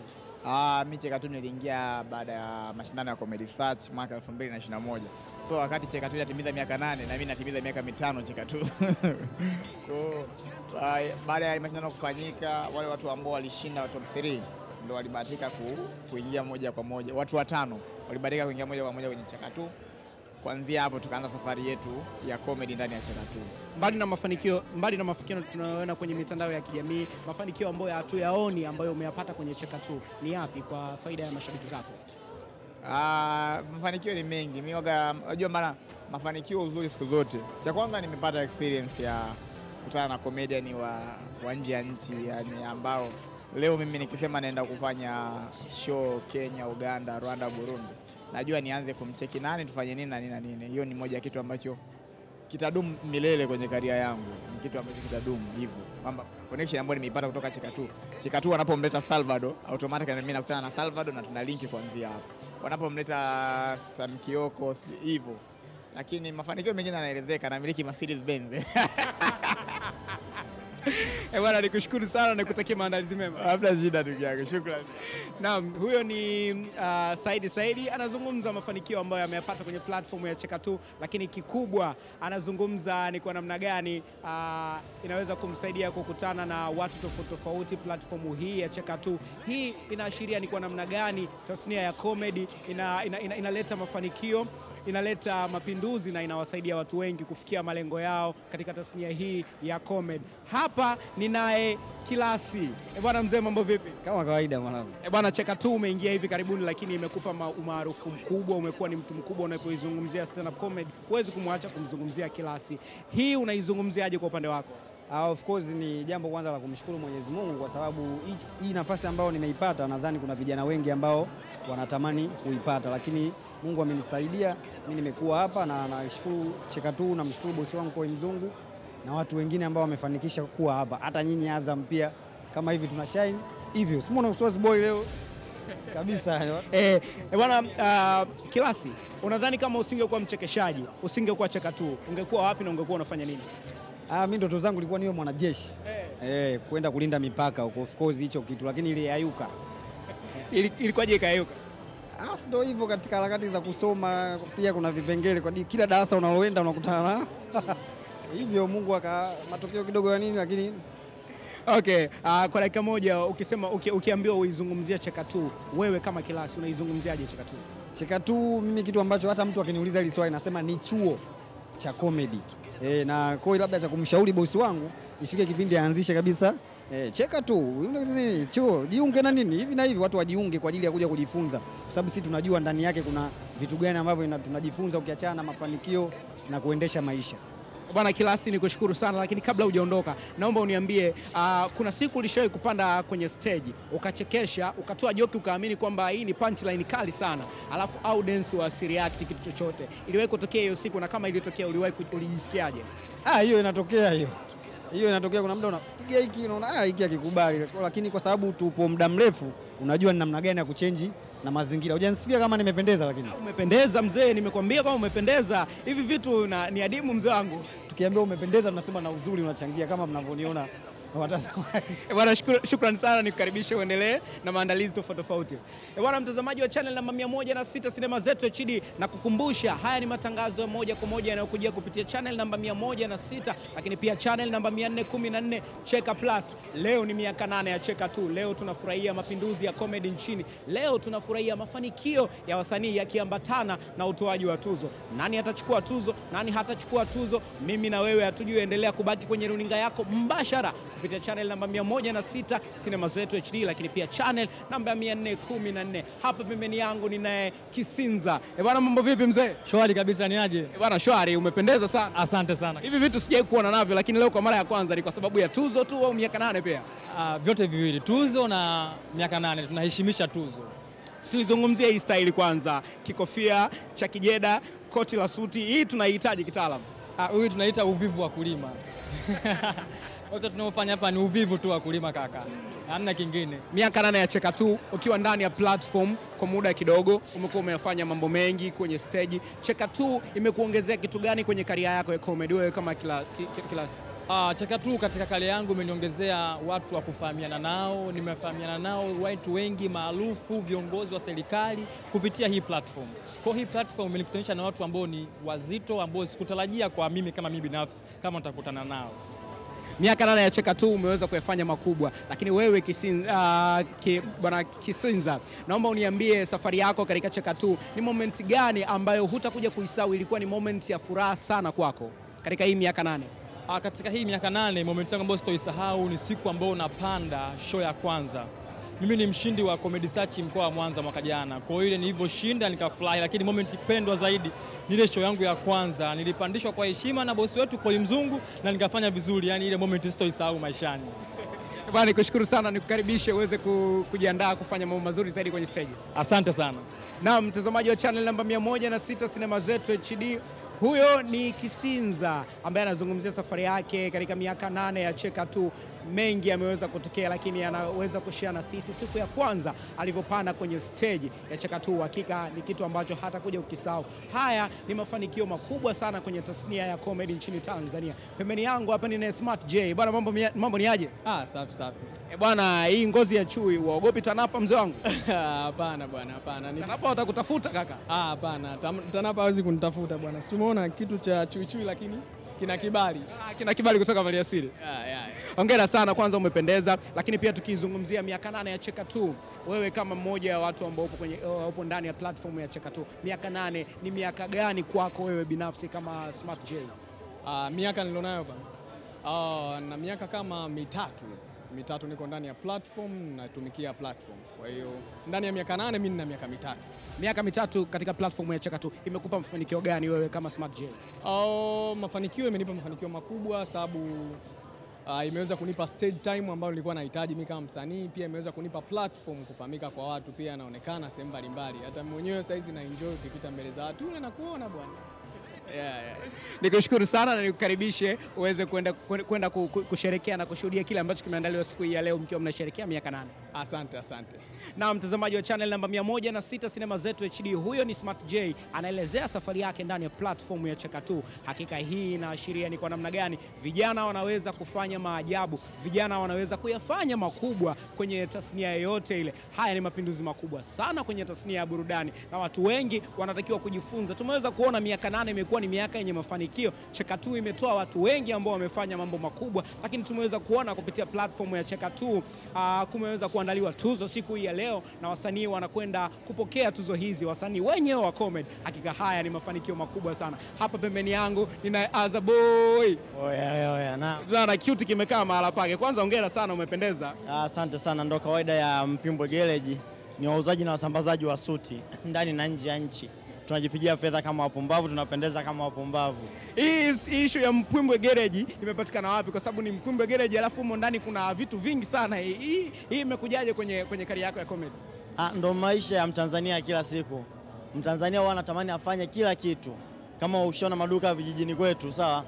[SPEAKER 7] Mimi Cheka 2 niliingia baada ya mashindano ya Comedy Search mwaka 2021. So wakati Cheka 2 inatimiza miaka 8 na mimi natimiza miaka 5 Cheka 2. Baada ya mashindano kufanyika, wale watu ambao walishinda top 3 ndio walibahatika kuingia moja kwa moja. Watu 5 walibahatika kuingia moja kwa moja kwenye Cheka 2. Kuanzia hapo tukaanza safari yetu ya comedy ndani ya Cheka 2.
[SPEAKER 1] Mbali na mafanikio tunayoona kwenye mitandao ya kijamii, mafanikio ambayo hatuyaoni ambayo umeyapata kwenye Cheka 2 ni yapi kwa faida ya mashabiki zako?
[SPEAKER 7] Mafanikio ni mengi. Mimi unajua mara mafanikio uzuri siku zote. Cha kwanza nimepata experience ya kukutana na comedian wa nje ya nchi, yani ambao leo mimi nikisema naenda kufanya show Kenya, Uganda, Rwanda, Burundi, najua nianze kumcheki nani, tufanye nini na nini na nini. Hiyo ni moja ya kitu ambacho kitadumu milele kwenye career yangu. Ni kitu ambacho kitadumu hivyo. Kwamba connection ambayo nimeipata kutoka Cheka 2. Cheka 2 wanapomleta Salvador, automatically mimi nakutana na Salvador na tuna link kuanzia hapo. Wanapomleta Sam Kioko hivyo. Lakini mafanikio mengine yanaelezeka, na miliki Mercedes Benz.
[SPEAKER 1] Bwana, nikushukuru sana na kutakia maandalizi mema.
[SPEAKER 7] Hamna shida ndugu yangu, shukrani.
[SPEAKER 1] Naam, huyo ni Saidi anazungumza mafanikio ambayo ameyapata kwenye platform ya Cheka 2, lakini kikubwa anazungumza ni kwa namna gani inaweza kumsaidia kukutana na watu tofauti tofauti. Platform hii ya Cheka 2 hii inaashiria ni kwa namna gani tasnia ya comedy inaleta mafanikio, inaleta mapinduzi na inawasaidia watu wengi kufikia malengo yao katika tasnia hii ya comedy. Hapa ninaye Kilasi. Bwana mzee, mambo vipi?
[SPEAKER 8] Kama kawaida mwanangu.
[SPEAKER 1] Bwana, Cheka 2 umeingia hivi karibuni, lakini imekupa umaarufu mkubwa, umekuwa ni mtu mkubwa unapoizungumzia stand up comedy. Huwezi kumwacha kumzungumzia Kilasi. Hii unaizungumziaje kwa upande wako?
[SPEAKER 8] Of course ni jambo kwanza la kumshukuru Mwenyezi Mungu kwa sababu hii nafasi ambayo nimeipata, nadhani kuna vijana wengi ambao wanatamani kuipata, lakini Mungu amenisaidia mimi nimekuwa hapa, na nashukuru Cheka 2, namshukuru bosi wangu Koi Mzungu na watu wengine ambao wamefanikisha kuwa hapa. Hata nyinyi Azam pia kama hivi tuna shine hivyo. Simona Uswazi boy leo kabisa.
[SPEAKER 1] Bwana Kilasi, unadhani kama usingekuwa mchekeshaji, usingekuwa Cheka 2, ungekuwa wapi na ungekuwa unafanya nini?
[SPEAKER 8] Mimi ndoto zangu ilikuwa niwe mwanajeshi. Kwenda kulinda mipaka huko, of course hicho kitu, lakini ile yayuka.
[SPEAKER 1] Ilikuwaje ikayuka?
[SPEAKER 8] Ndio hivyo, katika harakati za kusoma pia kuna vipengele kwa kila darasa unaloenda unakutana na hivyo. Mungu matokeo kidogo ya nini, lakini
[SPEAKER 1] okay. Kwa dakika moja ukiambiwa uizungumzia Cheka 2, wewe kama Kilasi unaizungumziaje Cheka 2?
[SPEAKER 8] Cheka 2 mimi kitu ambacho hata mtu akiniuliza hili swali nasema ni chuo cha comedy. Na kwa labda cha kumshauri bosi wangu ifike kipindi aanzishe kabisa Cheka 2 chuo, jiunge na nini hivi na hivi, watu wajiunge kwa ajili ya kuja kujifunza, kwa sababu sisi tunajua ndani yake kuna vitu gani ambavyo tunajifunza ukiachana na mafanikio na kuendesha maisha.
[SPEAKER 1] Bwana Kilasi, nikushukuru sana, lakini kabla hujaondoka naomba uniambie, kuna siku ulishawahi kupanda kwenye stage ukachekesha, ukatoa joke, ukaamini kwamba hii ni punchline kali sana, alafu audience wasireact kitu chochote? Iliwahi kutokea hiyo siku, na kama ilitokea ulijisikiaje?
[SPEAKER 8] Hiyo inatokea hiyo inatokea. Kuna muda unapiga hiki unaona hiki hakikubali, lakini kwa sababu tupo muda mrefu unajua ni namna gani ya kuchange na mazingira. Hujanisifia kama nimependeza, lakini
[SPEAKER 1] umependeza mzee, nimekwambia kama umependeza. Hivi vitu ni adimu mzee wangu.
[SPEAKER 8] Tukiambia umependeza tunasema na uzuri unachangia kama mnavyoniona watazamaji.
[SPEAKER 1] Bwana shukrani sana, nikukaribisha uendelee na maandalizi tofauti. Bwana mtazamaji wa channel namba 106 Sinema Zetu HD, na kukumbusha haya ni matangazo moja kwa moja yanayokujia kupitia channel namba 106, lakini pia channel namba 414 Cheka Plus. Leo ni miaka 8 ya Cheka 2. Leo tunafurahia mapinduzi ya comedy nchini. Leo tunafurahia mafanikio ya wasanii yakiambatana na utoaji wa tuzo. Nani atachukua tuzo, nani hatachukua tuzo, mimi na wewe hatujui. Endelea kubaki kwenye runinga yako mbashara kupitia channel namba 106 Sinema Zetu HD, lakini pia channel namba 414. Hapa pembeni yangu ni naye Kisinza. Bwana mambo vipi mzee?
[SPEAKER 9] Shwari kabisa, ni aje?
[SPEAKER 1] Bwana shwari, umependeza sana.
[SPEAKER 9] Asante sana.
[SPEAKER 1] Hivi vitu sijai kuona navyo, lakini leo kwa mara ya kwanza. Ni kwa sababu ya tuzo tu au miaka 8 pia?
[SPEAKER 9] Vyote viwili, tuzo na miaka 8, tunaheshimisha tuzo.
[SPEAKER 1] Tuizungumzie hii style kwanza, kikofia cha kijeda, koti la suti, hii tunaihitaji kitaalamu?
[SPEAKER 9] Hii tunaita uvivu wa kulima. Wote tunaofanya hapa ni uvivu tu wa kulima kaka, hamna kingine.
[SPEAKER 1] Miaka 8 ya Cheka 2, ukiwa ndani ya platform kwa muda kidogo, umekuwa umefanya mambo mengi kwenye stage. Cheka 2 imekuongezea kitu gani kwenye career yako ya comedy wewe kama Kilasi?
[SPEAKER 9] Cheka 2 katika kale yangu imeniongezea watu wa kufahamiana nao. Nimefahamiana nao watu wengi maarufu, viongozi wa serikali kupitia hii platform. Kwa hii platform imenikutanisha na watu ambao ni wazito, ambao sikutarajia kwa mimi kama mimi binafsi kama nitakutana nao.
[SPEAKER 1] Miaka 8 ya Cheka 2 umeweza kuyafanya makubwa, lakini wewe bwana Kisinza, naomba uniambie safari yako katika Cheka 2, ni moment gani ambayo hutakuja kuisahau? Ilikuwa ni moment ya furaha sana kwako katika hii miaka 8?
[SPEAKER 9] Katika hii miaka 8 moment yangu ambayo sitoisahau ni siku ambayo napanda show ya kwanza. Mimi ni mshindi wa Comedy Search mkoa wa Mwanza mwaka jana. Kwa hiyo ile nilivyoshinda nikafurahi, lakini moment pendwa zaidi ni ile show yangu ya kwanza. Nilipandishwa kwa heshima na bosi wetu Koi Mzungu na nikafanya vizuri. Yani ile moment sitoisahau maishani.
[SPEAKER 1] Bwana nikushukuru sana, nikukaribishe uweze kujiandaa kufanya mambo mazuri zaidi kwenye stages.
[SPEAKER 9] Asante sana.
[SPEAKER 1] Na mtazamaji wa channel namba 106 Sinema Zetu HD, huyo ni Kisinza ambaye anazungumzia safari yake katika miaka 8 ya Cheka 2. Mengi ameweza kutokea, lakini anaweza kushare na sisi siku ya kwanza alivyopanda kwenye stage ya Cheka 2. Hakika ni kitu ambacho hatakuja ukisahau. Haya ni mafanikio makubwa sana kwenye tasnia ya comedy nchini Tanzania. Pembeni yangu hapa ni Smart J. Bwana mambo ni aje?
[SPEAKER 10] Safi safi.
[SPEAKER 1] Bwana, hii ngozi ya chui waogopi TANAPA mzee wangu?
[SPEAKER 10] Hapana bwana, hapana.
[SPEAKER 1] TANAPA watakutafuta kaka?
[SPEAKER 10] Hapana, TANAPA hawezi kunitafuta bwana. Si umeona kitu cha chui lakini kina kibali.
[SPEAKER 1] Kina kibali kutoka Maliasili. Hongera sana, kwanza umependeza, lakini pia tukizungumzia miaka 8 ya Cheka 2, wewe kama mmoja wa watu ambao upo ndani ya platform ya Cheka 2, miaka 8 ni miaka gani kwako wewe binafsi kama Smart J?
[SPEAKER 10] Miaka nilionayo bwana, na miaka kama mitatu niko ndani ya platform, natumikia platform. Kwa hiyo ndani ya miaka 8 mimi nina miaka 3.
[SPEAKER 1] Miaka 3 katika platform ya Cheka 2 imekupa mafanikio gani wewe kama Smart J?
[SPEAKER 10] Mafanikio imenipa mafanikio makubwa, sababu imeweza kunipa stage time ambayo nilikuwa nahitaji mimi kama msanii, pia imeweza kunipa platform kufahamika kwa watu, pia naonekana sehemu mbalimbali. Hata mwenyewe sasa hizi na enjoy ukipita mbele za watu, yule nakuona bwana. Yeah.
[SPEAKER 1] Nikushukuru sana na nikukaribishe uweze kwenda kusherekea na kushuhudia kile ambacho kimeandaliwa siku hii ya leo mkiwa mnasherekea miaka 8.
[SPEAKER 10] Asante.
[SPEAKER 1] Na mtazamaji wa channel namba 106 Sinema Zetu HD, huyo ni Smart J anaelezea safari yake ndani ya platform ya Cheka2. Hakika hii inaashiria ni kwa namna gani vijana wanaweza kufanya maajabu, vijana wanaweza kuyafanya makubwa kwenye tasnia yoyote ile. Haya ni mapinduzi makubwa sana kwenye tasnia ya burudani na watu wengi wanatakiwa kujifunza. Tumeweza kuona miaka 8 imekuwa ni miaka yenye mafanikio. Cheka2 imetoa watu wengi ambao wamefanya mambo makubwa, lakini tumeweza kuona kupitia platform ya Cheka2 kumeweza kuandaliwa tuzo siku hii ya leo na wasanii wanakwenda kupokea tuzo hizi, wasanii wenyewe wa comedy. Hakika haya ni mafanikio makubwa sana. Hapa pembeni yangu nina Azaboy.
[SPEAKER 11] Oya
[SPEAKER 1] na cute kimekaa mahala pake. Kwanza hongera sana, umependeza.
[SPEAKER 11] Asante sana. Ndo kawaida ya Mpimbwe Garage, ni wauzaji na wasambazaji wa suti ndani na nje ya nchi. Tunajipigia fedha kama wapumbavu, tunapendeza kama wapumbavu.
[SPEAKER 1] Hii issue ya Mpimbwe Garage imepatikana wapi? Kwa sababu ni Mpimbwe Garage alafu humo ndani kuna vitu vingi sana. Hii imekujaje kwenye career yako ya comedy?
[SPEAKER 11] Ndo maisha ya Mtanzania kila siku. Mtanzania huwa anatamani afanye kila kitu. Kama ukiona maduka vijijini kwetu, sawa?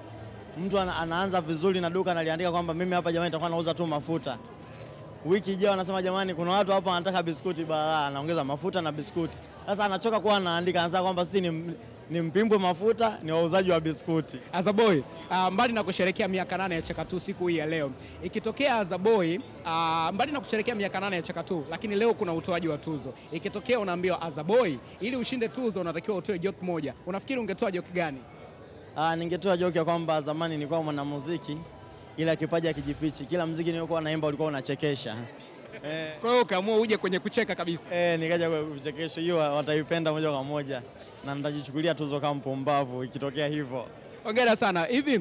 [SPEAKER 11] Mtu anaanza vizuri na duka analiandika kwamba mimi hapa jamani nitakuwa nauza tu mafuta. Wiki ijayo anasema jamani kuna watu hapa wanataka biskuti balaa, anaongeza mafuta na biskuti. Sasa anachoka kuwa anaandika, anasema kwamba sisi ni Mpimbwe mafuta, ni wauzaji wa biskuti.
[SPEAKER 1] Azaboy, mbali na kusherehekea miaka 8 ya Cheka2 siku hii ya leo, ikitokea Azaboy, mbali na kusherehekea miaka 8 ya Cheka2, lakini leo kuna utoaji wa tuzo. Ikitokea unaambiwa Azaboy, ili ushinde tuzo unatakiwa utoe joke moja, unafikiri ungetoa joke gani?
[SPEAKER 11] Ningetoa joke ya kwamba zamani nilikuwa mwanamuziki ila kipaji hakijifichi. Kila muziki niliokuwa naimba ulikuwa unachekesha.
[SPEAKER 1] Kwa hiyo ukaamua uje kwenye kucheka kabisa.
[SPEAKER 11] Nikaja kwa kuchekesha, hiyo wataipenda moja kwa moja na nitajichukulia tuzo kama mpumbavu ikitokea hivyo.
[SPEAKER 1] Hongera sana. Hivi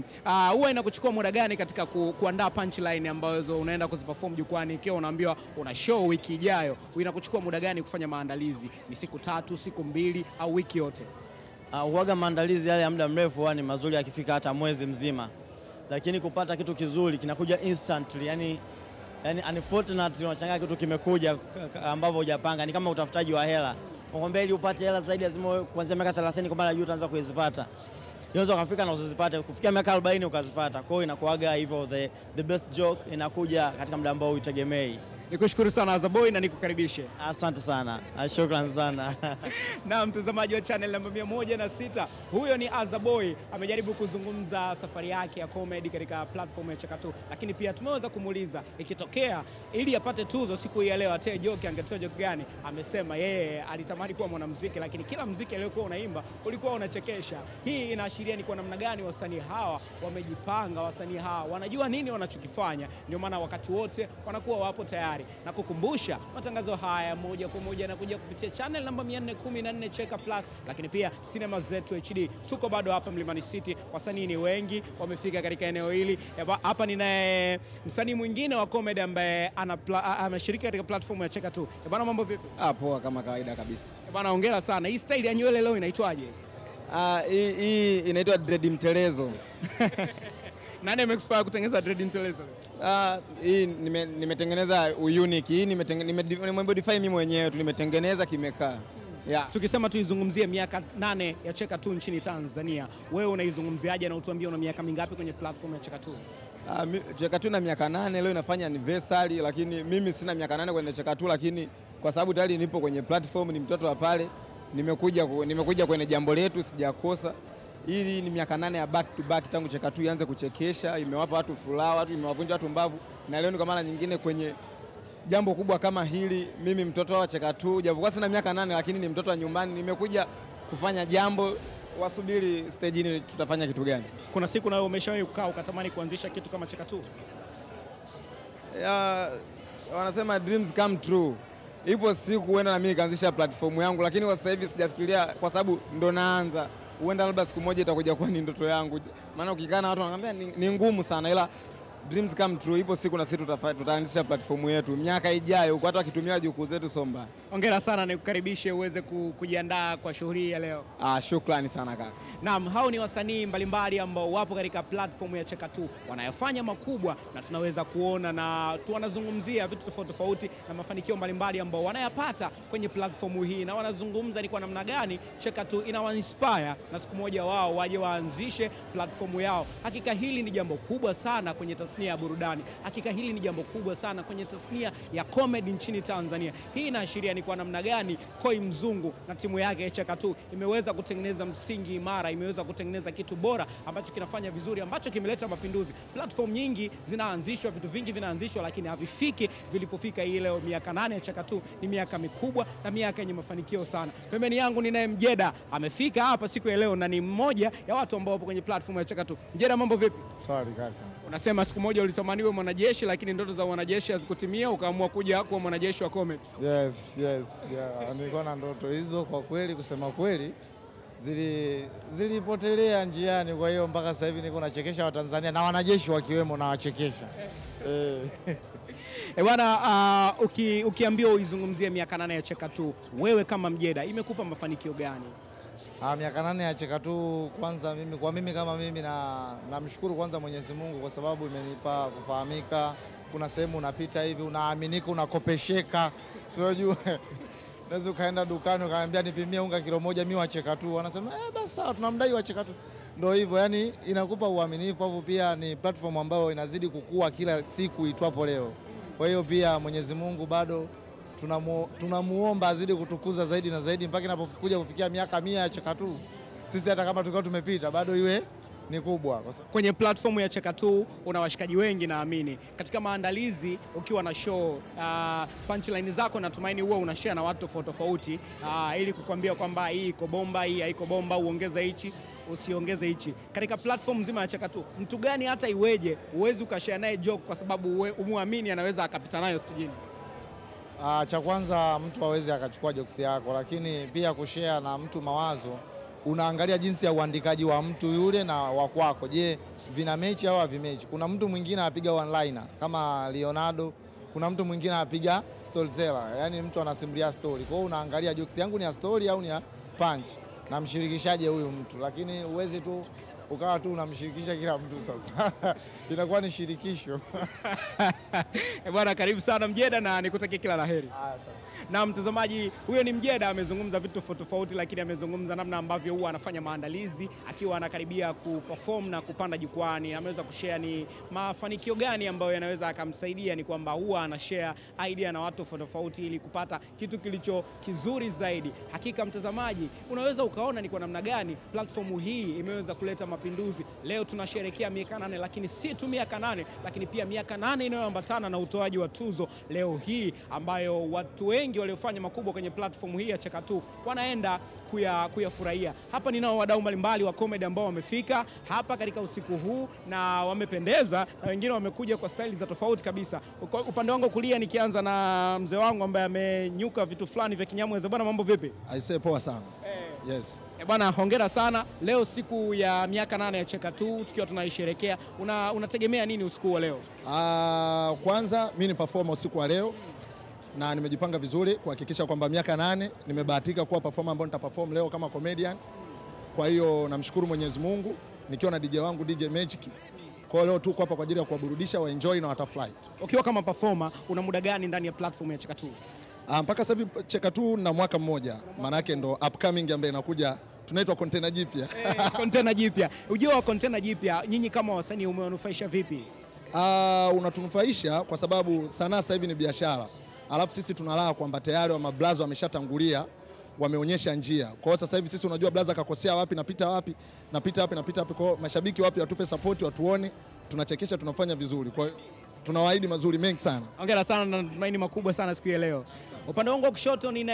[SPEAKER 1] huwa inakuchukua muda gani katika kuandaa punchline ambazo unaenda kuziperform jukwani, ikiwa unaambiwa una show wiki ijayo? Inakuchukua muda gani kufanya maandalizi? Ni siku 3, siku 2 au wiki yote?
[SPEAKER 11] Huaga maandalizi yale ya muda mrefu ni mazuri yakifika hata mwezi mzima. Lakini kupata kitu kizuri kinakuja instantly, yani unfortunately unashangaa kitu kimekuja ambavyo hujapanga. Ni kama utafutaji wa hela. Unakwambia ili upate hela zaidi lazima kuanzia miaka 30 kwa mara juu utaanza kuzipata. Unaweza kufika na usizipate, kufikia miaka 40 ukazipata. Kwa hiyo inakuaga hivyo, the best joke inakuja katika muda ambao huitegemei.
[SPEAKER 1] Nikushukuru sana Azaboy na nikukaribishe.
[SPEAKER 11] Asante sana. Shukrani sana.
[SPEAKER 1] Na mtazamaji wa channel namba 106, huyo ni Azaboy. Amejaribu kuzungumza safari yake ya comedy katika platform ya Cheka2, lakini pia tumeweza kumuuliza ikitokea ili apate tuzo siku hii ya leo atoe joke, angetoa joke gani? Amesema yeye alitamani kuwa mwanamuziki, lakini kila muziki aliyokuwa unaimba ulikuwa unachekesha. Hii inaashiria ni kwa namna gani wasanii hawa wamejipanga, wasanii hawa wanajua nini wanachokifanya, ndio maana wakati wote wanakuwa wapo tayari. Na kukumbusha matangazo haya moja kwa moja na kuja kupitia channel namba 414 Cheka Plus, lakini pia Sinema Zetu HD. Tuko bado hapa Mlimani City, wasanii ni wengi wamefika katika eneo hili. Hapa ninaye msanii mwingine wa comedy ambaye anashiriki katika platform ya Cheka2. Bwana, mambo vipi?
[SPEAKER 12] Poa kama kawaida kabisa.
[SPEAKER 1] Bwana, hongera sana. Hii style ya nywele leo inaitwaje?
[SPEAKER 12] Hii inaitwa dread mtelezo.
[SPEAKER 1] Nani amekuspire kutengeneza dread mtelezo?
[SPEAKER 12] Hii nimetengeneza unique. Hii nimemodify mimi mwenyewe tu, nimetengeneza kimekaa. Yeah.
[SPEAKER 1] Tukisema tuizungumzie miaka 8 ya Cheka2 nchini Tanzania, wewe unaizungumziaje na utuambie una miaka mingapi kwenye platform ya Cheka2?
[SPEAKER 12] Cheka2 na miaka 8, leo inafanya anniversary, lakini mimi sina miaka 8 kwenye Cheka2, lakini kwa sababu tayari nipo kwenye platform, ni mtoto wa pale, nimekuja kwenye jambo letu, sijakosa. Hii ni miaka 8 ya back to back tangu Cheka2 ianze kuchekesha, imewapa watu furaha, watu imewavunja watu mbavu, na leo ni kwa mara nyingine kwenye jambo kubwa kama hili. Mimi mtoto wa Cheka2, japokuwa sina miaka 8, lakini ni mtoto wa nyumbani, nimekuja kufanya jambo. Wasubiri stage tutafanya kitu gani.
[SPEAKER 1] Kuna siku nawe umeshawahi kukaa ukatamani kuanzisha kitu kama Cheka2?
[SPEAKER 12] Wanasema dreams come true. Ipo siku huenda na mimi nikaanzisha platform yangu, lakini kwa sasa hivi sijafikiria, kwa sababu ndo naanza. Huenda labda siku moja itakuja kuwa ni ndoto yangu. Maana ukikaa na watu wanakuambia ni ngumu sana, ila dreams come true. Ipo siku na sisi tutaanzisha platform yetu miaka ijayo, kwa hata wakitumia jukuu zetu somba.
[SPEAKER 1] Hongera sana, nikukaribishe uweze kujiandaa kwa shughuli ya leo.
[SPEAKER 12] Shukrani sana kaka.
[SPEAKER 1] Naam, hao ni wasanii mbalimbali ambao wapo katika platform ya Cheka Tu, wanayofanya makubwa na tunaweza kuona na wanazungumzia vitu tofauti tofauti na mafanikio mbalimbali ambao wanayapata kwenye platform hii, na wanazungumza ni kwa namna gani Cheka Tu inawainspire na siku moja wao waje waanzishe platform yao. Hakika hili ni jambo kubwa sana kwenye tasnia ya burudani. Hakika hili ni jambo kubwa sana kwenye tasnia ya comedy nchini Tanzania. Hii inaashiria ni kwa namna gani Koi Mzungu na timu yake ya Cheka Tu imeweza kutengeneza msingi imara, imeweza kutengeneza kitu bora ambacho kinafanya vizuri, ambacho kimeleta mapinduzi. Platform nyingi zinaanzishwa, vitu vingi vinaanzishwa, lakini havifiki vilipofika hii leo. Miaka 8 ya Cheka Tu ni miaka mikubwa na miaka yenye mafanikio sana. Pembeni yangu ninaye Mjeda, amefika hapa siku ya leo na ni mmoja ya watu ambao wapo kwenye platform ya Cheka Tu. Mjeda, mambo vipi?
[SPEAKER 13] Sorry kaka.
[SPEAKER 1] Unasema siku moja ulitamani uwe mwanajeshi, lakini ndoto za wanajeshi hazikutimia, ukaamua kuja kuwa mwanajeshi wa comedy.
[SPEAKER 13] Yes, yeah. Nilikuwa na ndoto hizo kwa kweli, kusema kweli zilipotelea njiani, kwa hiyo mpaka sasa hivi niko nachekesha Watanzania na wanajeshi wakiwemo na wachekesha.
[SPEAKER 1] Bwana, ukiambiwa uizungumzie miaka 8 ya Cheka Tu, wewe kama Mjeda, imekupa mafanikio gani?
[SPEAKER 13] Miaka 8 ya Cheka Tu, kwanza mimi kama mimi namshukuru kwanza Mwenyezi Mungu kwa sababu imenipa kufahamika. Kuna sehemu unapita hivi unaaminika, unakopesheka. Unajua naweza ukaenda dukani ukaniambia nipimie unga kilo moja, mimi wa Cheka Tu, wanasema basi sawa, tunamdai wa Cheka Tu. Ndio hivyo, yani inakupa uaminifu. Hapo pia ni platform ambayo inazidi kukua kila siku itwapo leo. Kwa hiyo pia Mwenyezi Mungu bado tunamuomba azidi kutukuza zaidi na zaidi mpaka inapokuja kufikia miaka 100 ya Cheka Tu. Sisi hata kama tulikuwa tumepita bado iwe ni kubwa.
[SPEAKER 1] Kwenye platform ya Cheka Tu una washikaji wengi, naamini katika maandalizi ukiwa na show, punchline zako natumaini huwa unashare na watu tofauti tofauti, ili kukwambia kwamba hii iko bomba, hii haiko bomba, uongeze hichi, usiongeze hichi. Katika platform nzima ya Cheka Tu, mtu gani hata iweje uwezi ukashare naye joke kwa sababu umuamini anaweza akapita nayo stijini?
[SPEAKER 13] Cha kwanza mtu hawezi akachukua jokes yako, lakini pia kushare na mtu mawazo, unaangalia jinsi ya uandikaji wa mtu yule na wa kwako. Je, vina mechi au havimechi? Kuna mtu mwingine anapiga one liner kama Leonardo, kuna mtu mwingine anapiga storyteller, yani mtu anasimulia story. Kwa hiyo unaangalia jokes yangu ni ya story au ni ya punch, na mshirikishaje huyu mtu, lakini uwezi tu ukawa tu unamshirikisha kila mtu. Sasa inakuwa ni shirikisho.
[SPEAKER 1] Bwana, karibu sana Mjeda na nikutakie kila laheri. Na mtazamaji, huyo ni Mjeda, amezungumza vitu tofauti tofauti, lakini amezungumza namna ambavyo huwa anafanya maandalizi akiwa anakaribia kuperform na kupanda jukwani. Ameweza kushare ni mafanikio gani ambayo yanaweza akamsaidia, ni kwamba huwa anashare idea na watu tofauti tofauti ili kupata kitu kilicho kizuri zaidi. Hakika mtazamaji, unaweza ukaona ni kwa namna gani platform hii imeweza kuleta mapinduzi. Leo tunasherehekea miaka 8, lakini si tu miaka 8, lakini pia miaka 8 inayoambatana na utoaji wa tuzo leo hii, ambayo watu wengi waliofanya makubwa kwenye platform hii ya Cheka Tu wanaenda kuyafurahia. Hapa ninao wadau mbalimbali wa comedy ambao wamefika hapa katika usiku huu na wamependeza, na wengine wamekuja kwa style za tofauti kabisa. Upande wangu kulia nikianza na mzee wangu ambaye amenyuka vitu fulani vya Kinyamwezi. Bwana, mambo vipi?
[SPEAKER 14] Aisee, poa sana. Yes.
[SPEAKER 1] Bwana, hongera sana. Leo siku ya miaka 8 ya Cheka Tu tukiwa tunaisherehekea. Unategemea nini usiku wa leo?
[SPEAKER 14] Kwanza mimi ni performer usiku wa leo na nimejipanga vizuri kuhakikisha kwamba miaka 8 nimebahatika kuwa performer ambao nitaperform leo kama comedian. Kwa hiyo namshukuru Mwenyezi Mungu nikiwa na DJ wangu DJ Magic. Kwa leo tuko hapa kwa ajili ya kuwaburudisha, wa enjoy na watafly.
[SPEAKER 1] Ukiwa kama performer, una muda gani ndani ya platform ya Cheka Tu?
[SPEAKER 14] Mpaka sasa hivi Cheka Tu na mwaka mmoja. Maana yake ndo upcoming ambaye inakuja, tunaitwa container jipya.
[SPEAKER 1] Container jipya. Ujio wa container jipya, nyinyi kama wasanii umewanufaisha vipi?
[SPEAKER 14] Unatunufaisha kwa sababu sanaa sasa hivi ni biashara. Alafu sisi tunalaa kwamba tayari wa mablaza wameshatangulia, wameonyesha njia. Kwa hiyo sasa hivi sisi unajua blaza kakosea wapi, napita wapi. Kwa hiyo mashabiki wapi watupe support, watuone, tunachekesha, tunafanya vizuri. Kwa hiyo tunawaahidi mazuri mengi sana.
[SPEAKER 1] Hongera sana na matumaini makubwa sana siku ya leo. Upande wangu wa kushoto nina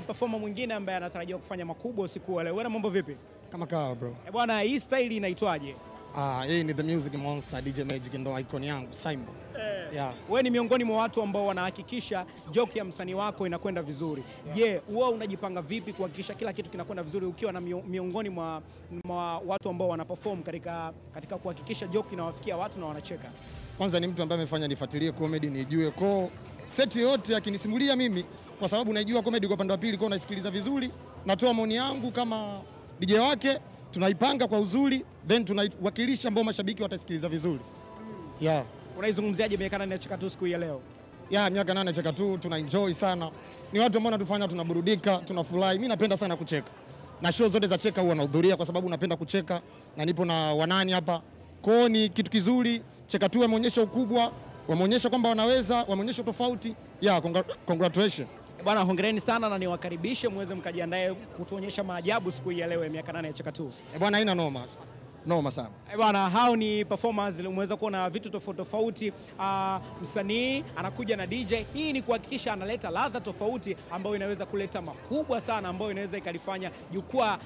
[SPEAKER 1] performer mwingine ambaye anatarajia kufanya makubwa usiku wa leo. Wewe mambo vipi?
[SPEAKER 15] Kama kawa bro.
[SPEAKER 1] Bwana, hii style inaitwaje?
[SPEAKER 14] Hii ni The Music Monster, DJ Magic ndo icon yangu, Simba. Yeah.
[SPEAKER 1] Wewe ni miongoni mwa watu ambao wanahakikisha joke ya msanii wako inakwenda vizuri. Je, wewe unajipanga vipi kuhakikisha kila kitu kinakwenda vizuri ukiwa na miongoni mwa watu ambao wanaperform katika kuhakikisha joke inawafikia watu na wanacheka?
[SPEAKER 14] Kwanza ni mtu ambaye amefanya nifuatilie comedy, nijue kwa set yote akinisimulia mimi, kwa sababu naijua comedy kwa upande wa pili, kwa naisikiliza vizuri, natoa maoni yangu kama DJ wake, tunaipanga kwa uzuri, then tunaiwakilisha ambao mashabiki watasikiliza vizuri. Yeah.
[SPEAKER 1] Unaizungumziaje miaka 8 ya Cheka2 siku ya leo?
[SPEAKER 14] Miaka 8 ya Cheka2 tuna enjoy sana. Ni watu ambao wanatufanya tunaburudika, tunafurahi. Mimi napenda sana kucheka. Na show zote za Cheka huwa nahudhuria kwa sababu napenda kucheka na nipo na wanani hapa. Kwao ni kitu kizuri. Cheka2 wameonyesha ukubwa, wameonyesha kwamba wanaweza, wameonyesha tofauti. Congratulations.
[SPEAKER 1] Bwana, hongereni sana na niwakaribishe muweze mkajiandae kutuonyesha maajabu siku ya leo ya miaka 8 ya Cheka2.
[SPEAKER 14] Bwana, haina noma sana.
[SPEAKER 1] Bwana, hao ni performers, umeweza kuona vitu tofauti. Msanii anakuja na DJ. Hii ni kuhakikisha analeta ladha tofauti ambayo inaweza kuleta makubwa sana, ambayo inaweza ikalifanya jukwaa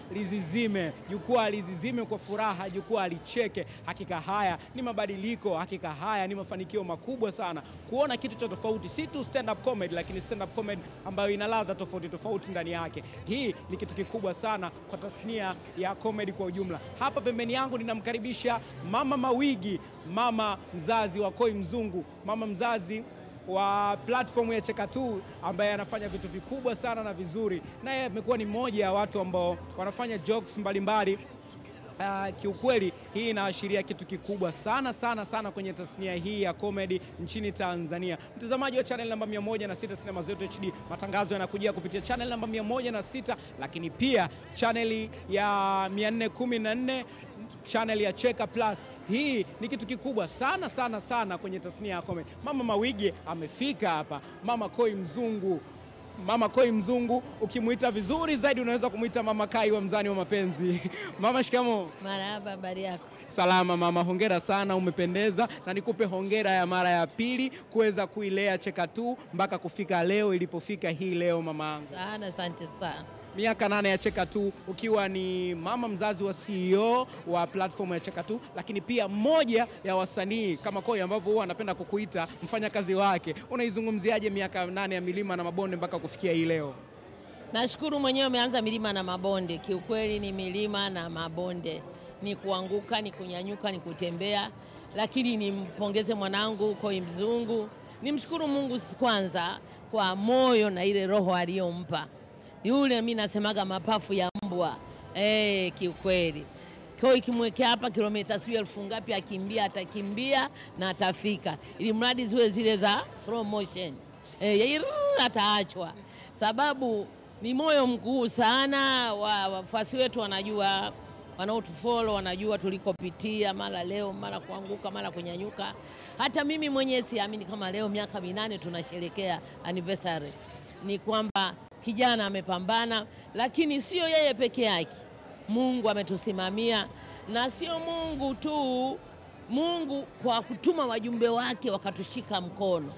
[SPEAKER 1] lizizime kwa furaha, jukwaa licheke. Hakika haya ni mabadiliko, hakika haya ni mafanikio makubwa sana. Kuona kitu cha tofauti, si tu stand up comedy, lakini stand up comedy ambayo ina ladha tofauti ndani yake. Hii ni kitu kikubwa sana kwa tasnia ya comedy kwa ujumla. Hapa pembeni yangu ninamkaribisha Mama Mawigi, mama mzazi wa Koi Mzungu, mama mzazi wa platform ya Cheka2 ambaye anafanya vitu vikubwa sana na vizuri. Naye amekuwa ni mmoja ya watu ambao wanafanya jokes mbalimbali. Kiukweli hii inaashiria kitu kikubwa sana kwenye tasnia hii ya comedy nchini Tanzania. Mtazamaji wa channel namba 106 Sinema Zetu HD, matangazo yanakujia kupitia channel namba 106, lakini pia channel ya 414, channel ya Cheka Plus. Hii ni kitu kikubwa sana kwenye tasnia ya comedy. Mama Mawigi amefika hapa, Mama Koi Mzungu. Mama Koi Mzungu, ukimuita vizuri zaidi unaweza kumuita Mama Kai wa mzani wa mapenzi. Mama, shikamo.
[SPEAKER 15] Marahaba, habari yako?
[SPEAKER 1] Salama mama, hongera sana, umependeza, na nikupe hongera ya mara ya pili kuweza kuilea Cheka2 mpaka kufika leo ilipofika hii leo mama.
[SPEAKER 15] Sana, asante sana.
[SPEAKER 1] Miaka 8 ya Cheka2 ukiwa ni mama mzazi wa CEO wa platform ya Cheka2, lakini pia mmoja ya wasanii kama Koi ambavyo huwa anapenda kukuita mfanyakazi wake. Unaizungumziaje miaka 8 ya milima na mabonde mpaka kufikia hii leo?
[SPEAKER 15] Nashukuru mwenyewe umeanza milima na mabonde. Kiukweli ni milima na mabonde, ni kuanguka, ni kunyanyuka, ni kutembea, lakini nimpongeze mwanangu Koi Mzungu. Nimshukuru Mungu kwanza kwa moyo na ile roho aliyompa. Yule mimi nasemaga mapafu ya mbwa. Kiukweli. Koi kimwekea hapa kilomita 1000 ngapi akimbia, atakimbia na atafika. Ili mradi ziwe zile za slow motion. Ataachwa. Sababu ni moyo mkuu sana, wafuasi wetu wanajua, wanaotufollow wanajua tulikopitia, mara leo, mara kuanguka, mara kunyanyuka. Hata mimi mwenyewe siamini kama leo miaka 8 tunasherehekea anniversary. Ni kwamba kijana amepambana, lakini sio yeye peke yake. Mungu ametusimamia, na sio Mungu tu, Mungu kwa kutuma wajumbe wake wakatushika mkono.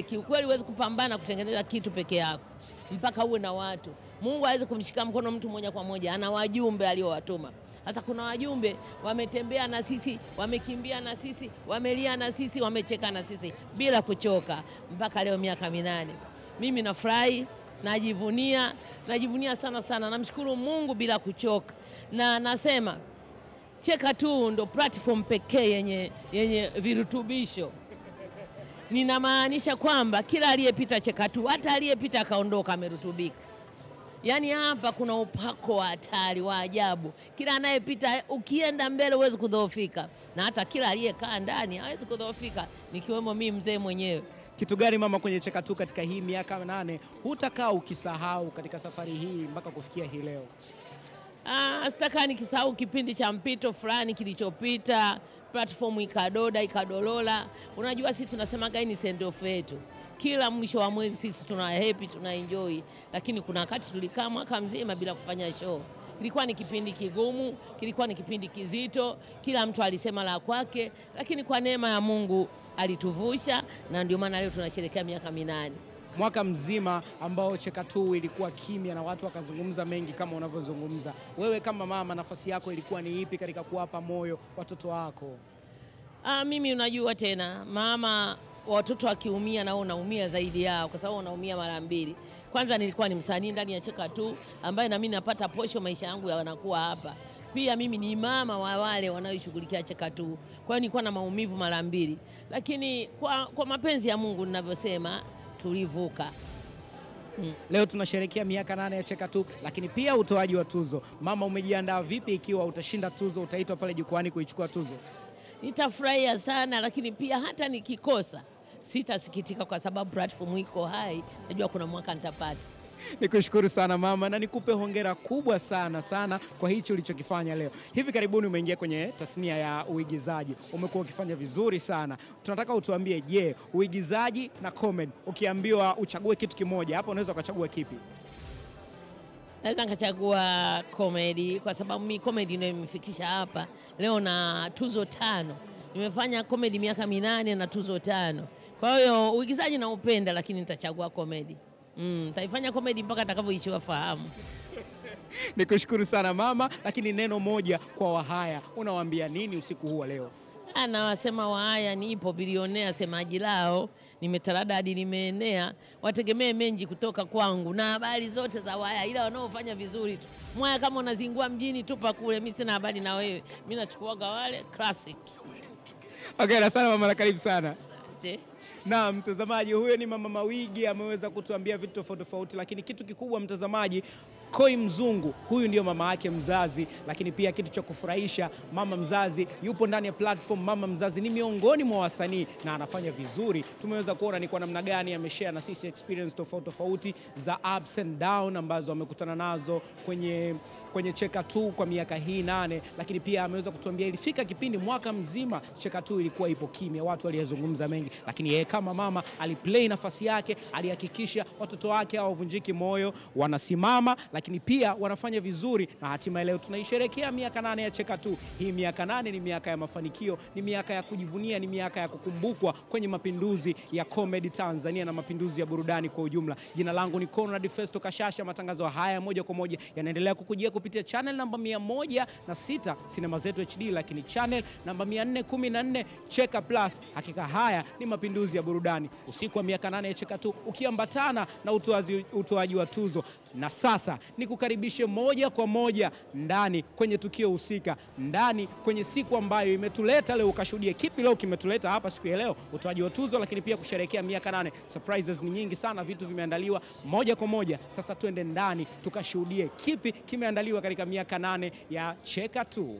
[SPEAKER 15] Kiukweli huwezi kupambana kutengeneza kitu peke yako, mpaka uwe na watu. Mungu hawezi kumshika mkono mtu moja kwa moja, ana wajumbe aliowatuma. Sasa kuna wajumbe wametembea na sisi, wamekimbia na sisi, wamelia na sisi, wamecheka na sisi bila kuchoka mpaka leo miaka 8. Mimi nafurahi, najivunia sana. Namshukuru Mungu bila kuchoka. Na nasema Cheka2 ndo platform pekee yenye virutubisho. Ninamaanisha kwamba kila aliyepita Cheka2, hata aliyepita akaondoka amerutubika. Yaani hapa kuna upako wa hatari wa ajabu. Kila anayepita ukienda mbele huwezi kudhoofika. Na hata kila aliyekaa ndani hawezi kudhoofika, nikiwemo mimi mzee mwenyewe.
[SPEAKER 1] Kitu gani mama kwenye Cheka2 katika hii miaka 8 hutakaa ukisahau katika safari hii mpaka kufikia hii leo?
[SPEAKER 15] Sitaka nikisahau kipindi cha mpito fulani kilichopita, platform ikadolola. Unajua sisi tunasemaga hii ni send off yetu. Kila mwisho wa mwezi sisi tuna happy, tuna enjoy, lakini kuna wakati tulikaa mwaka mzima bila kufanya show. Kilikuwa ni kipindi kigumu, kilikuwa ni kipindi kizito, kila mtu alisema la kwake, lakini kwa neema ya Mungu alituvusha, na ndio maana leo tunasherehekea miaka 8.
[SPEAKER 1] mwaka mzima ambao Cheka 2 ilikuwa kimya na watu wakazungumza mengi kama unavyozungumza, wewe kama mama, nafasi yako ilikuwa ni ipi katika kuwapa moyo watoto wako?
[SPEAKER 15] Mimi unajua tena mama, watoto wakiumia na unaumia zaidi yao, kwa sababu unaumia mara mbili. Kwanza nilikuwa ni msanii ndani ya Cheka 2 ambaye na mimi napata posho, maisha yangu yanakuwa hapa. Pia mimi ni mama wa wale wanaoshughulikia Cheka 2. Kwa hiyo nilikuwa na maumivu mara mbili. Lakini kwa mapenzi ya Mungu ninavyosema tulivuka.
[SPEAKER 1] Leo tunasherehekea miaka 8 ya Cheka 2, lakini pia utoaji wa tuzo. Mama, umejiandaa vipi ikiwa utashinda tuzo, utaitwa pale jukwani kuichukua tuzo?
[SPEAKER 15] Nitafurahia sana, lakini pia hata nikikosa sitasikitika kwa sababu platform iko hai. Najua kuna mwaka nitapata.
[SPEAKER 1] Nikushukuru sana mama, na nikupe hongera kubwa sana kwa hicho ulichokifanya leo. Hivi karibuni umeingia kwenye tasnia ya uigizaji, umekuwa ukifanya vizuri sana. Tunataka utuambie, je, uigizaji na comedy, ukiambiwa uchague kitu kimoja, hapo unaweza ukachagua kipi?
[SPEAKER 15] Naweza nikachagua comedy kwa sababu mimi comedy ndio imefikisha hapa leo na tuzo 5. Nimefanya comedy miaka 8 na tuzo 5. Kwa hiyo uigizaji na upenda, lakini nitachagua comedy. Nitaifanya comedy mpaka atakavyoishiwa fahamu.
[SPEAKER 1] Nikushukuru sana mama, lakini neno moja kwa Wahaya, unawaambia nini usiku huu wa leo?
[SPEAKER 15] Anawasema Wahaya nipo bilionea, semaji lao nimetaradadi, nimeenea, wategemee mengi kutoka kwangu na habari zote za Wahaya, ila wanaofanya vizuri tu. Mwaya kama unazingua mjini tupa kule, mimi sina habari na wewe, mimi nachukuaga wale classic.
[SPEAKER 1] Okay, sana mama, na karibu sana. Na mtazamaji, huyo ni Mama Mawigi, ameweza kutuambia vitu tofauti, lakini kitu kikubwa mtazamaji, Koi Mzungu, huyu ndio mama yake mzazi, lakini pia kitu cha kufurahisha, mama mzazi yupo ndani ya platform. Mama mzazi ni miongoni mwa wasanii na anafanya vizuri. Tumeweza kuona ni kwa namna gani ameshare na sisi experience tofauti za ups and down ambazo amekutana nazo kwenye Cheka 2 kwa miaka hii 8, lakini pia ameweza kutuambia ilifika kipindi mwaka mzima Cheka 2 ilikuwa ipo kimya, watu waliyazungumza mengi, lakini yeye kama mama aliplay nafasi yake, alihakikisha watoto wake hawavunjiki moyo, wanasimama, lakini pia wanafanya vizuri, na hatimaye leo tunaisherehekea miaka 8 ya Cheka 2. Hii miaka 8 ni miaka ya mafanikio, ni miaka ya kujivunia, ni miaka ya kukumbukwa kwenye mapinduzi ya comedy Tanzania na mapinduzi ya burudani kwa ujumla. Jina langu ni Conrad Festo Kashasha. Matangazo haya moja kwa moja yanaendelea kukujia kupitia channel namba 106 Sinema Zetu HD, lakini channel namba 414 Cheka Plus. Hakika haya ni mapinduzi ya burudani, usiku wa miaka 8 ya Cheka 2 ukiambatana na utoaji wa tuzo. Na sasa ni kukaribishe moja kwa moja ndani kwenye tukio husika, ndani kwenye siku ambayo imetuleta leo, ukashuhudia kipi leo kimetuleta hapa siku ya leo, utoaji wa tuzo, lakini pia kusherehekea miaka 8. Surprises ni nyingi sana, vitu vimeandaliwa moja kwa moja. Sasa twende ndani tukashuhudie kipi kimeandaliwa katika miaka 8 ya Cheka 2.